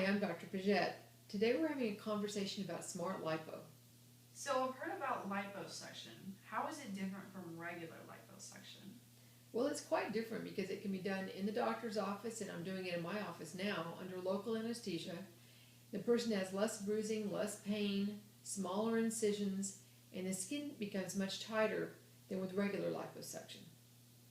I'm Dr. Paget. Today we're having a conversation about Smart Lipo. So I've heard about liposuction. How is it different from regular liposuction? Well, it's quite different because it can be done in the doctor's office, and I'm doing it in my office now under local anesthesia. The person has less bruising, less pain, smaller incisions, and the skin becomes much tighter than with regular liposuction.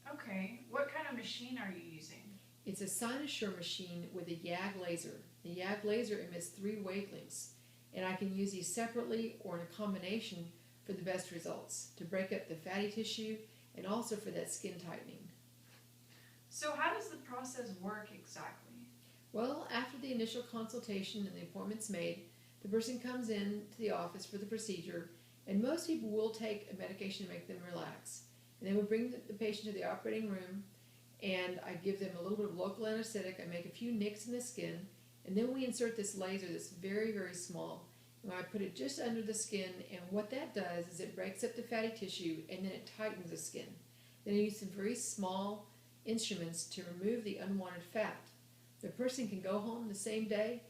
Okay, what kind of machine are you using? It's a cynosure machine with a YAG laser. The YAG laser emits 3 wavelengths, and I can use these separately or in a combination for the best results, to break up the fatty tissue and also for that skin tightening. So how does the process work exactly? Well, after the initial consultation and the appointment's made, the person comes in to the office for the procedure, and most people will take a medication to make them relax. And then we bring the patient to the operating room, and I give them a little bit of local anesthetic. I make a few nicks in the skin, and then we insert this laser that's very, very small. And I put it just under the skin, and what that does is it breaks up the fatty tissue, and then it tightens the skin. Then I use some very small instruments to remove the unwanted fat. The person can go home the same day,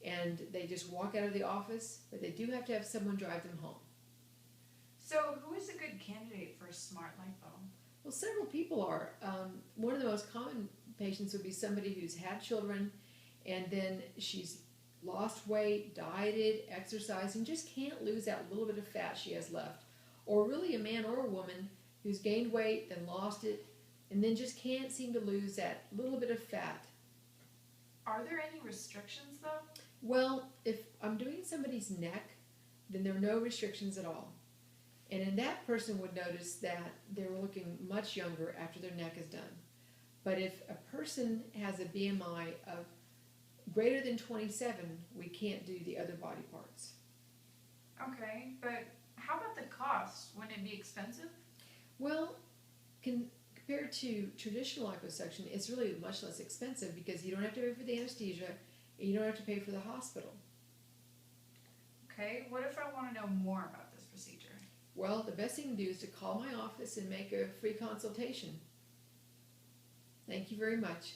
and they just walk out of the office, but they do have to have someone drive them home. So who is a good candidate for a smart lipo? Well, several people are. One of the most common patients would be somebody who's had children, and then she's lost weight, dieted, exercised, and just can't lose that little bit of fat she has left. Or really a man or a woman who's gained weight, then lost it, and then just can't seem to lose that little bit of fat. Are there any restrictions though? Well, if I'm doing somebody's neck, then there are no restrictions at all. And then that person would notice that they're looking much younger after their neck is done. But if a person has a BMI of greater than 27, we can't do the other body parts. Okay, but how about the cost? Wouldn't it be expensive? Well, compared to traditional liposuction, it's really much less expensive because you don't have to pay for the anesthesia and you don't have to pay for the hospital. Okay, what if I want to know more about this procedure? Well, the best thing to do is to call my office and make a free consultation. Thank you very much.